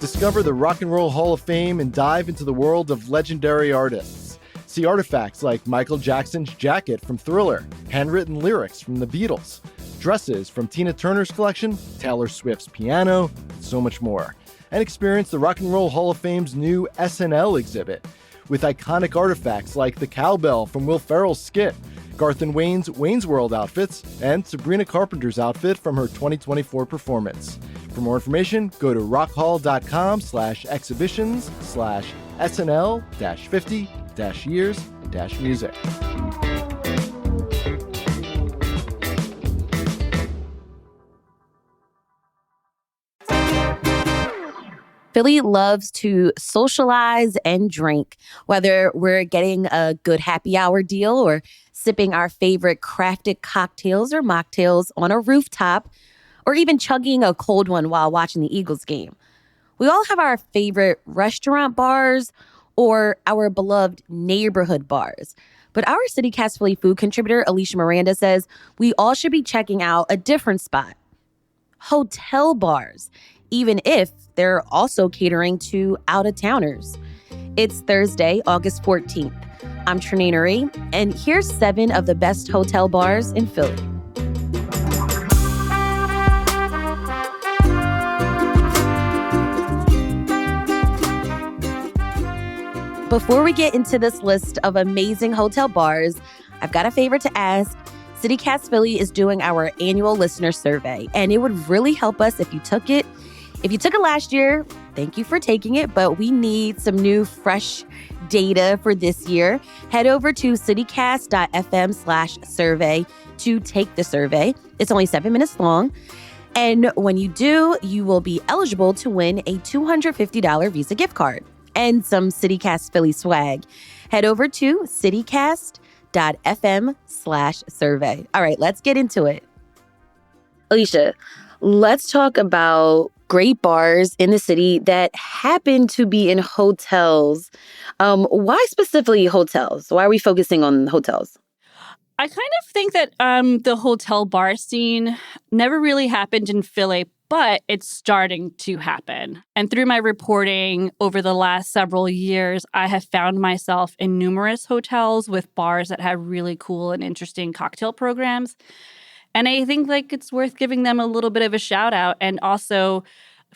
Discover the Rock and Roll Hall of Fame and dive into the world of legendary artists. See artifacts like Michael Jackson's jacket from Thriller, handwritten lyrics from the Beatles, dresses from Tina Turner's collection, Taylor Swift's piano, and so much more. And experience the Rock and Roll Hall of Fame's new SNL exhibit with iconic artifacts like the cowbell from Will Ferrell's skit, Garth and Wayne's Wayne's World outfits, and Sabrina Carpenter's outfit from her 2024 performance. For more information, go to rockhall.com/exhibitions/SNL-50-years-music. Philly loves to socialize and drink, whether we're getting a good happy hour deal or sipping our favorite crafted cocktails or mocktails on a rooftop, or even chugging a cold one while watching the Eagles game. We all have our favorite restaurant bars or our beloved neighborhood bars. But our CityCast Philly food contributor, Alisha Miranda, says we all should be checking out a different spot: hotel bars, even if they're also catering to out-of-towners. It's Thursday, August 14th. I'm Trenae Nuri, and here's 7 of the best hotel bars in Philly. Before we get into this list of amazing hotel bars, I've got a favor to ask. CityCast Philly is doing our annual listener survey, and it would really help us if you took it. If you took it last year, thank you for taking it, but we need some new, fresh data for this year. Head over to citycast.fm/survey to take the survey. It's only 7 minutes long. And when you do, you will be eligible to win a $250 Visa gift card and some CityCast Philly swag. Head over to citycast.fm/survey. All right, let's get into it. Alisha, let's talk about great bars in the city that happen to be in hotels. Why specifically hotels? Why are we focusing on hotels? I kind of think that the hotel bar scene never really happened in Philly, but it's starting to happen. And through my reporting over the last several years, I have found myself in numerous hotels with bars that have really cool and interesting cocktail programs. And I think it's worth giving them a little bit of a shout out. And also,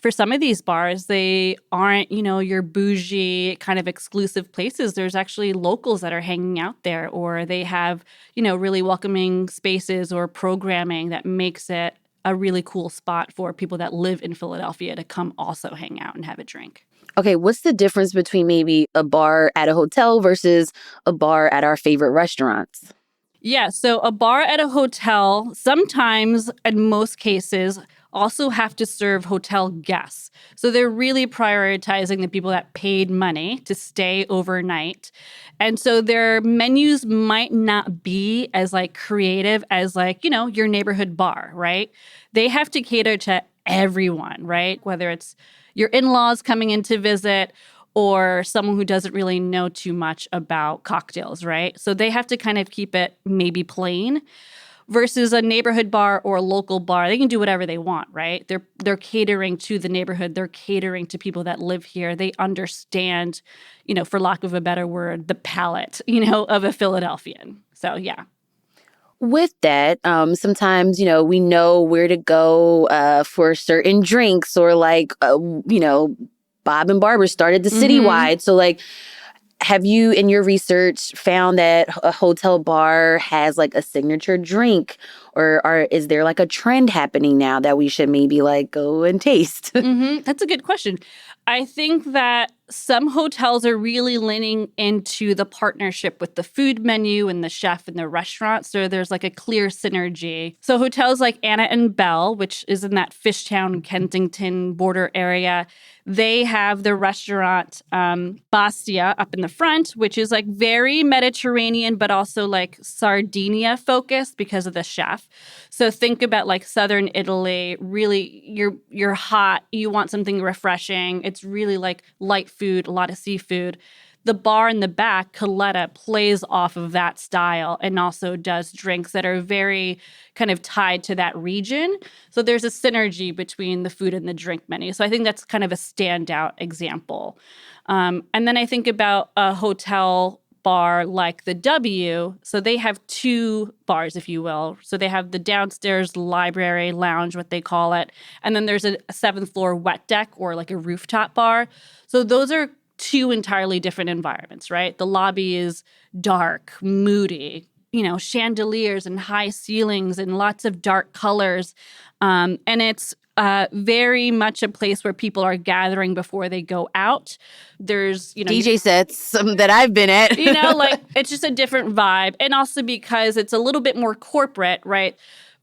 for some of these bars, they aren't, your bougie kind of exclusive places. There's actually locals that are hanging out there, or they have, really welcoming spaces or programming that makes it a really cool spot for people that live in Philadelphia to come also hang out and have a drink. Okay, what's the difference between maybe a bar at a hotel versus a bar at our favorite restaurants? Yeah, so a bar at a hotel, sometimes, in most cases, also have to serve hotel guests. So they're really prioritizing the people that paid money to stay overnight. And so their menus might not be as creative as your neighborhood bar, right? They have to cater to everyone, right? Whether it's your in-laws coming in to visit or someone who doesn't really know too much about cocktails, right? So they have to kind of keep it maybe plain. Versus a neighborhood bar or a local bar, they can do whatever they want, right? They're catering to the neighborhood. They're catering to people that live here. They understand, for lack of a better word, the palate, of a Philadelphian. So, yeah. With that, sometimes, we know where to go for certain drinks or Bob and Barbara started the citywide. So have you, in your research, found that a hotel bar has a signature drink, or is there a trend happening now that we should maybe go and taste? That's a good question. I think that some hotels are really leaning into the partnership with the food menu and the chef and the restaurant. So there's a clear synergy. So hotels like Anna and Bell, which is in that Fishtown, Kensington border area, they have the restaurant Bastia up in the front, which is very Mediterranean, but also Sardinia focused because of the chef. So think about Southern Italy, really you're hot, you want something refreshing. It's really light food, a lot of seafood. the bar in the back, Coletta, plays off of that style and also does drinks that are very kind of tied to that region. So there's a synergy between the food and the drink menu. So I think that's kind of a standout example. And then I think about a hotel bar like the W. So they have two bars, if you will. So they have the downstairs library lounge, what they call it. And then there's a seventh floor wet deck or like a rooftop bar. So those are two entirely different environments, right? The lobby is dark, moody, chandeliers and high ceilings and lots of dark colors. And it's very much a place where people are gathering before they go out. There's, DJ sets that I've been at. It's just a different vibe. And also because it's a little bit more corporate, right?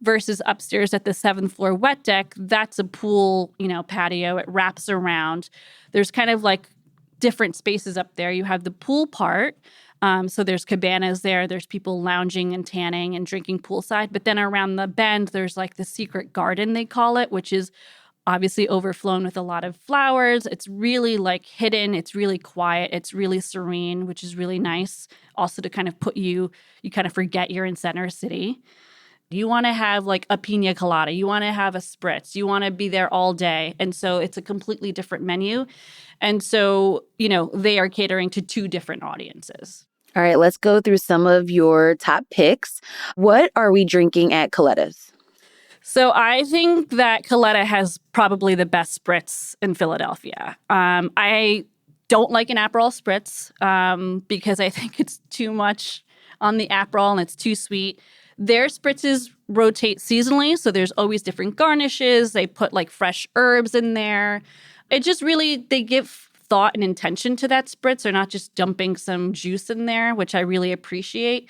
Versus upstairs at the seventh floor wet deck, that's a pool, patio. It wraps around. There's kind of like different spaces up there. You have the pool part. So there's cabanas there. There's people lounging and tanning and drinking poolside. But then around the bend, there's like the secret garden, they call it, which is obviously overflown with a lot of flowers. It's really like hidden. It's really quiet. It's really serene, which is really nice. Also to kind of you kind of forget you're in Center City. You want to have like a pina colada. You want to have a spritz. You want to be there all day. And so it's a completely different menu. And so, they are catering to two different audiences. All right, let's go through some of your top picks. What are we drinking at Coletta's? So I think that Coletta has probably the best spritz in Philadelphia. I don't like an Aperol spritz because I think it's too much on the Aperol and it's too sweet. Their spritzes rotate seasonally, so there's always different garnishes. They put like fresh herbs in there. It just really, they give thought and intention to that spritz. They're not just dumping some juice in there, which I really appreciate.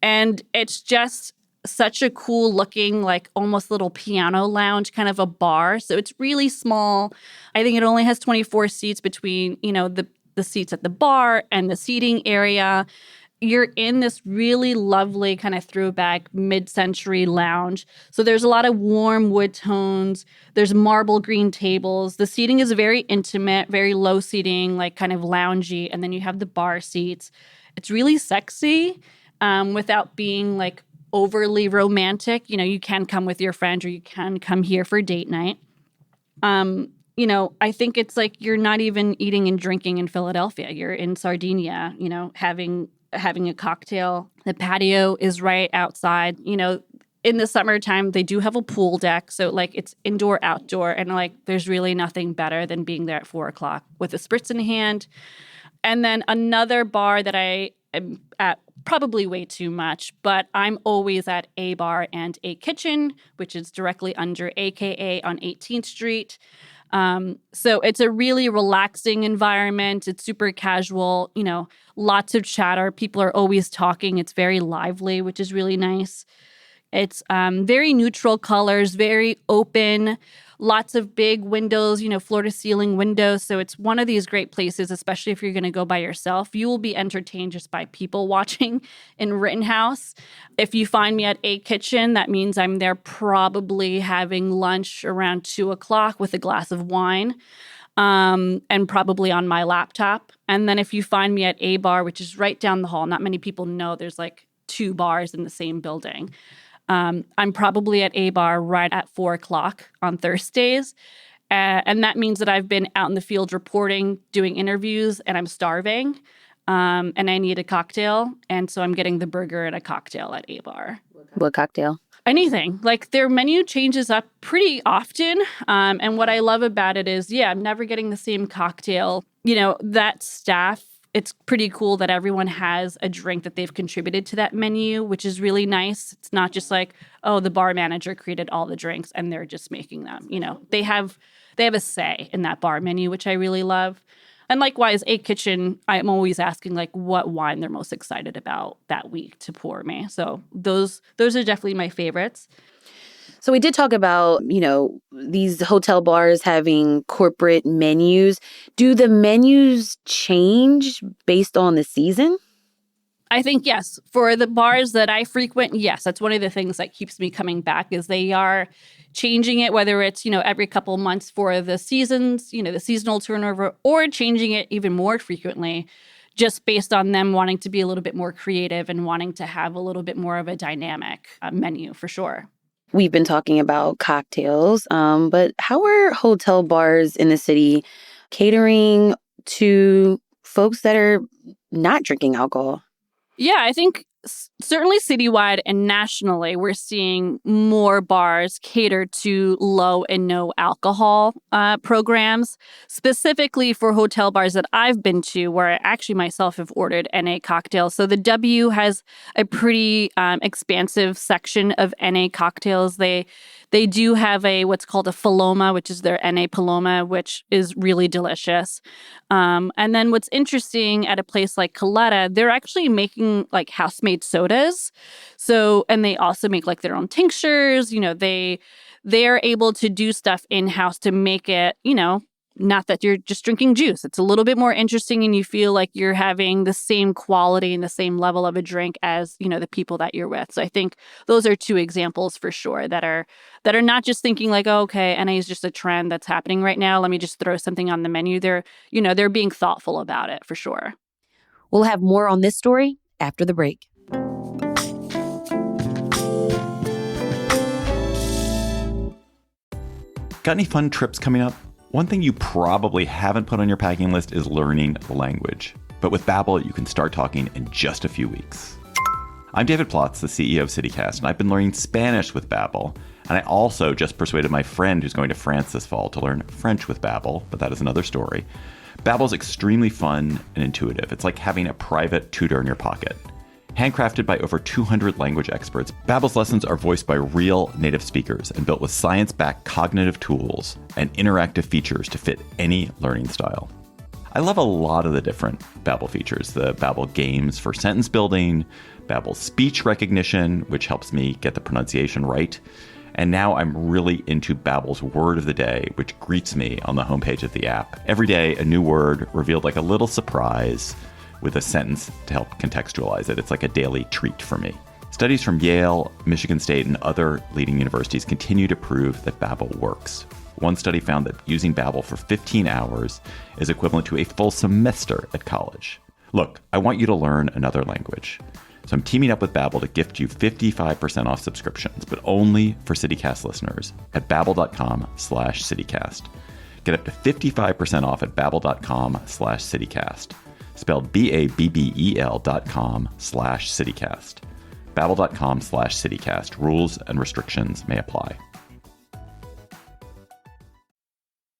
And it's just such a cool looking, like almost little piano lounge kind of a bar. So it's really small. I think it only has 24 seats between, the seats at the bar and the seating area. You're in this really lovely kind of throwback mid-century lounge. So there's a lot of warm wood tones. There's marble green tables. The seating is very intimate, very low seating, like kind of loungy. And then you have the bar seats. It's really sexy without being like overly romantic. You can come with your friend or you can come here for date night. I think it's like you're not even eating and drinking in Philadelphia. You're in Sardinia, having a cocktail. The patio is right outside. In the summertime, they do have a pool deck. So like it's indoor, outdoor. And like there's really nothing better than being there at 4:00 with a spritz in hand. And then another bar that I am at probably way too much, but I'm always at A Bar and A Kitchen, which is directly under AKA on 18th Street. So it's a really relaxing environment. It's super casual, lots of chatter. People are always talking. It's very lively, which is really nice. It's very neutral colors, very open, lots of big windows, floor to ceiling windows. So it's one of these great places, especially if you're going to go by yourself. You will be entertained just by people watching in Rittenhouse. If you find me at A Kitchen, that means I'm there probably having lunch around 2:00 with a glass of wine and probably on my laptop. And then if you find me at A Bar, which is right down the hall, not many people know there's like two bars in the same building. I'm probably at A Bar right at 4:00 on Thursdays. And that means that I've been out in the field reporting, doing interviews, and I'm starving. And I need a cocktail. And so I'm getting the burger and a cocktail at A Bar. What cocktail? Anything. Like their menu changes up pretty often. And what I love about it is, I'm never getting the same cocktail. That staff, it's pretty cool that everyone has a drink that they've contributed to that menu, which is really nice. It's not just like, oh, the bar manager created all the drinks and they're just making them. They have a say in that bar menu, which I really love. And likewise, A Kitchen, I'm always asking like what wine they're most excited about that week to pour me. So those are definitely my favorites. So we did talk about, these hotel bars having corporate menus. Do the menus change based on the season? I think yes. For the bars that I frequent, yes. That's one of the things that keeps me coming back is they are changing it, whether it's, every couple months for the seasons, the seasonal turnover, or changing it even more frequently just based on them wanting to be a little bit more creative and wanting to have a little bit more of a dynamic menu for sure. We've been talking about cocktails, but how are hotel bars in the city catering to folks that are not drinking alcohol? Yeah, I think certainly citywide and nationally, we're seeing more bars cater to low and no alcohol programs, specifically for hotel bars that I've been to, where I actually myself have ordered NA cocktails. So the W has a pretty expansive section of NA cocktails. They do have what's called a Paloma, which is their NA Paloma, which is really delicious. And then what's interesting at a place like Coletta, they're actually making like house-made sodas. So, and they also make like their own tinctures. They're able to do stuff in-house to make it, not that you're just drinking juice. It's a little bit more interesting and you feel like you're having the same quality and the same level of a drink as, the people that you're with. So I think those are two examples for sure that are not just thinking like, oh, okay, NA is just a trend that's happening right now. Let me just throw something on the menu. They're being thoughtful about it for sure. We'll have more on this story after the break. Got any fun trips coming up? One thing you probably haven't put on your packing list is learning the language. But with Babbel, you can start talking in just a few weeks. I'm David Plotz, the CEO of CityCast, and I've been learning Spanish with Babbel. And I also just persuaded my friend who's going to France this fall to learn French with Babbel, but that is another story. Babbel's extremely fun and intuitive. It's like having a private tutor in your pocket. Handcrafted by over 200 language experts, Babbel's lessons are voiced by real native speakers and built with science-backed cognitive tools and interactive features to fit any learning style. I love a lot of the different Babbel features. The Babbel games for sentence building, Babbel speech recognition, which helps me get the pronunciation right. And now I'm really into Babbel's word of the day, which greets me on the homepage of the app. Every day, a new word revealed like a little surprise with a sentence to help contextualize it. It's like a daily treat for me. Studies from Yale, Michigan State, and other leading universities continue to prove that Babbel works. One study found that using Babbel for 15 hours is equivalent to a full semester at college. Look, I want you to learn another language. So I'm teaming up with Babbel to gift you 55% off subscriptions, but only for CityCast listeners at babbel.com/CityCast. Get up to 55% off at babbel.com/CityCast. Spelled BABBEL.com/CityCast. Babbel.com/CityCast. Rules and restrictions may apply.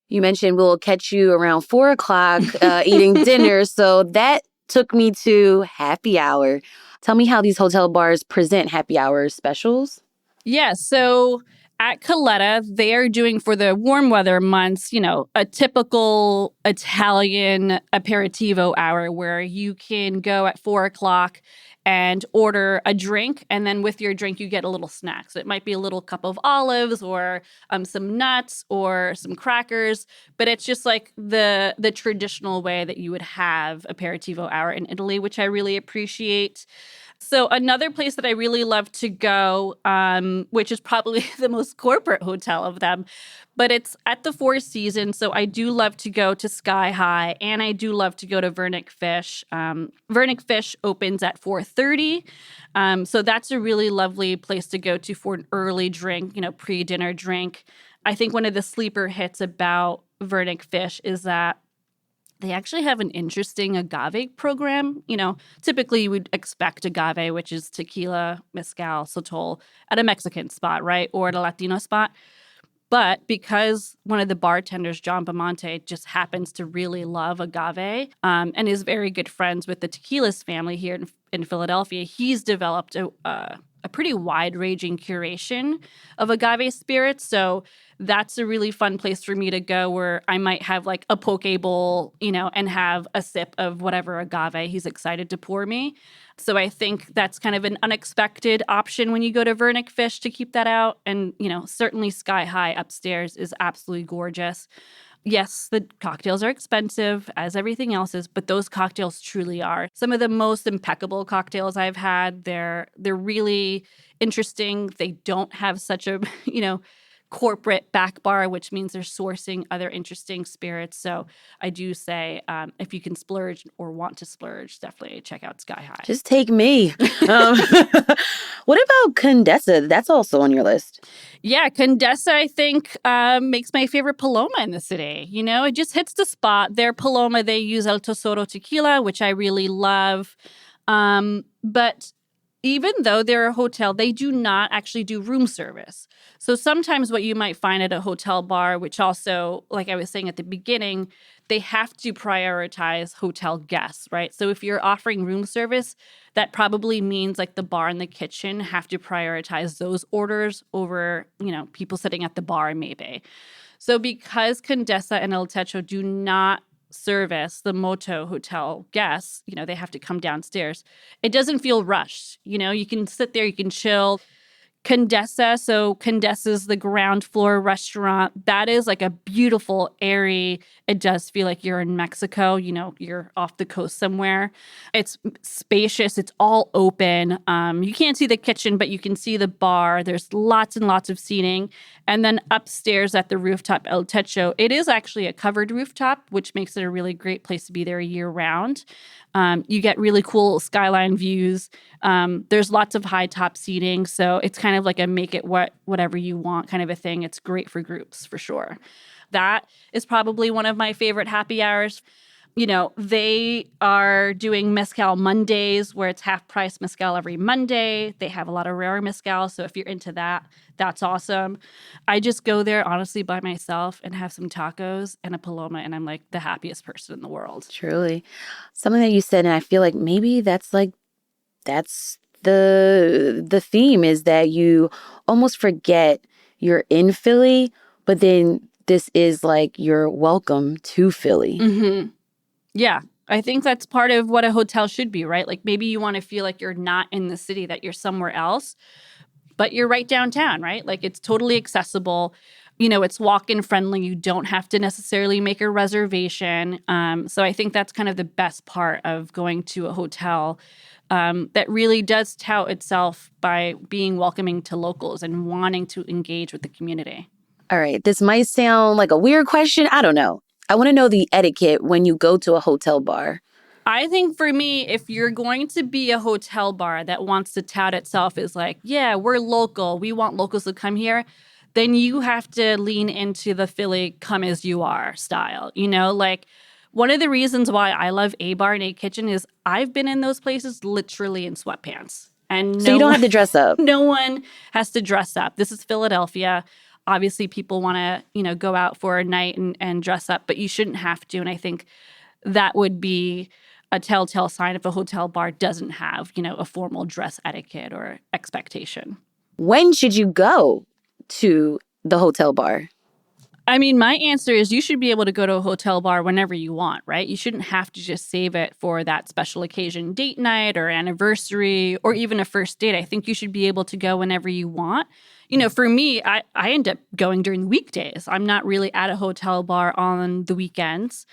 You mentioned we'll catch you around 4 o'clock eating dinner. So that took me to happy hour. Tell me how these hotel bars present happy hour specials. Yeah, so at Coletta, they are doing for the warm weather months, a typical Italian aperitivo hour where you can go at 4 o'clock and order a drink. And then with your drink, you get a little snack. So it might be a little cup of olives or some nuts or some crackers. But it's just like the traditional way that you would have aperitivo hour in Italy, which I really appreciate. So another place that I really love to go, which is probably the most corporate hotel of them, but it's at the Four Seasons. So I do love to go to Sky High, and I do love to go to Vernick Fish. Vernick Fish opens at 4:30. So that's a really lovely place to go to for an early drink, pre-dinner drink. I think one of the sleeper hits about Vernick Fish is that they actually have an interesting agave program. Typically you would expect agave, which is tequila, mezcal, sotol, at a Mexican spot, right? Or at a Latino spot. But because one of the bartenders, John Bamonte, just happens to really love agave and is very good friends with the Tequilas family here in Philadelphia, he's developed a pretty wide-ranging curation of agave spirits. So that's a really fun place for me to go where I might have like a poke bowl, and have a sip of whatever agave he's excited to pour me. So I think that's kind of an unexpected option when you go to Vernick Fish to keep that out. And, certainly Sky High upstairs is absolutely gorgeous. Yes, the cocktails are expensive, as everything else is, but those cocktails truly are some of the most impeccable cocktails I've had. They're really interesting. They don't have such a, corporate back bar, which means they're sourcing other interesting spirits. So I do say if you can splurge or want to splurge, definitely check out Sky High. Just take me. What about Condessa? That's also on your list. Yeah, Condessa, I think, makes my favorite Paloma in the city. You know, it just hits the spot. Their Paloma, they use El Tesoro tequila, which I really love. But even though they're a hotel, they do not actually do room service. So sometimes what you might find at a hotel bar, which also, like I was saying at the beginning, they have to prioritize hotel guests, right? So if you're offering room service, that probably means like the bar and the kitchen have to prioritize those orders over, you know, people sitting at the bar maybe. So because Condessa and El Techo do not service the Moto Hotel guests, you know, they have to come downstairs. It doesn't feel rushed. You know, you can sit there, you can chill. Condessa, so Condessa's the ground floor restaurant. That is like a beautiful, airy, it does feel like you're in Mexico, you know, you're off the coast somewhere. It's spacious, it's all open. You can't see the kitchen, but you can see the bar. There's lots and lots of seating. And then upstairs at the rooftop El Techo, it is actually a covered rooftop, which makes it a really great place to be there year round. You get really cool skyline views. There's lots of high top seating. So it's kind of like a make it whatever you want kind of a thing. It's great for groups for sure. That is probably one of my favorite happy hours. You know, they are doing Mezcal Mondays where it's half price Mezcal every Monday. They have a lot of rare Mezcal. So if you're into that, that's awesome. I just go there honestly by myself and have some tacos and a Paloma, and I'm like the happiest person in the world. Truly. Something that you said, and I feel like maybe that's the theme, is that you almost forget you're in Philly, but then this is like your welcome to Philly. Mm-hmm. Yeah, I think that's part of what a hotel should be, right? Like maybe you want to feel like you're not in the city, that you're somewhere else, but you're right downtown, right? Like it's totally accessible. You know, it's walk-in friendly. You don't have to necessarily make a reservation. So I think that's kind of the best part of going to a hotel that really does tout itself by being welcoming to locals and wanting to engage with the community. All right, this might sound like a weird question. I don't know. I want to know the etiquette when you go to a hotel bar. I think for me, if you're going to be a hotel bar that wants to tout itself as like, yeah, we're local, we want locals to come here, then you have to lean into the Philly come as you are style. You know, like one of the reasons why I love A Bar and A Kitchen is I've been in those places literally in sweatpants. And so you don't have to dress up. No one has to dress up. This is Philadelphia. Obviously, people want to, you know, go out for a night and dress up, but you shouldn't have to. And I think that would be a telltale sign if a hotel bar doesn't have, you know, a formal dress etiquette or expectation. When should you go to the hotel bar? I mean, my answer is you should be able to go to a hotel bar whenever you want, right? You shouldn't have to just save it for that special occasion date night or anniversary or even a first date. I think you should be able to go whenever you want. You know, for me, I end up going during the weekdays. I'm not really at a hotel bar on the weekends.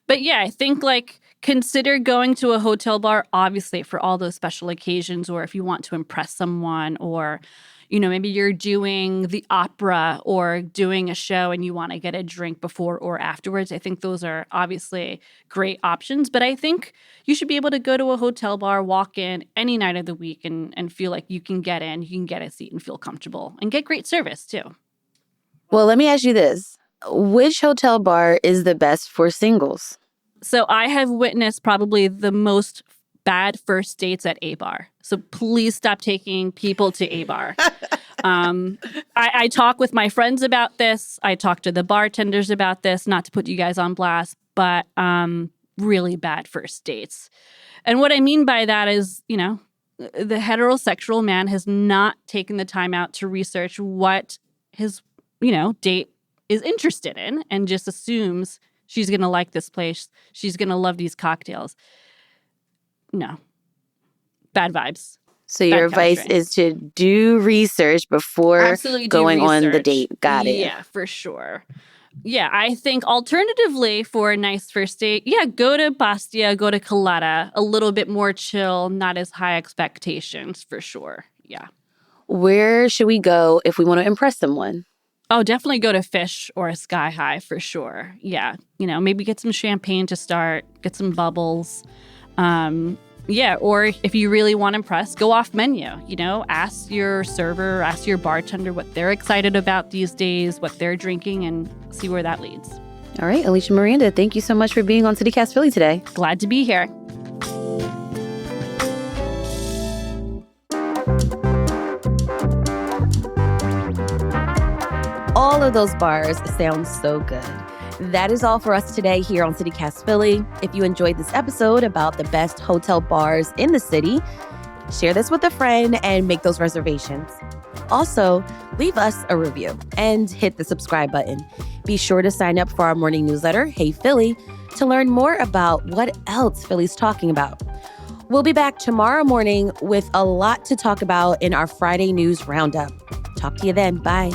But yeah, I think like consider going to a hotel bar, obviously, for all those special occasions, or if you want to impress someone, or, you know, maybe you're doing the opera or doing a show and you want to get a drink before or afterwards. I think those are obviously great options. But I think you should be able to go to a hotel bar, walk in any night of the week and feel like you can get in, you can get a seat and feel comfortable and get great service too. Well, let me ask you this. Which hotel bar is the best for singles? So I have witnessed probably the most bad first dates at A Bar. So please stop taking people to A Bar. I talk with my friends about this. I talk to the bartenders about this, not to put you guys on blast, but really bad first dates. And what I mean by that is, you know, the heterosexual man has not taken the time out to research what his, you know, date is interested in and just assumes she's going to like this place. She's going to love these cocktails. No. Bad vibes. So your advice is to do research before going on the date. Got it. Yeah, for sure. Yeah, I think alternatively for a nice first date, yeah, go to Bastia, go to Colada, a little bit more chill, not as high expectations for sure. Yeah. Where should we go if we want to impress someone? Oh, definitely go to Fish or a Sky High for sure. Yeah. Maybe get some champagne to start, get some bubbles. Or if you really want to impress, go off menu. Ask your server, ask your bartender what they're excited about these days, what they're drinking, and see where that leads. All right, Alisha Miranda, thank you so much for being on CityCast Philly today. Glad to be here. All of those bars sound so good. That is all for us today here on CityCast Philly. If you enjoyed this episode about the best hotel bars in the city, share this with a friend and make those reservations. Also, leave us a review and hit the subscribe button. Be sure to sign up for our morning newsletter, Hey Philly, to learn more about what else Philly's talking about. We'll be back tomorrow morning with a lot to talk about in our Friday news roundup. Talk to you then. Bye.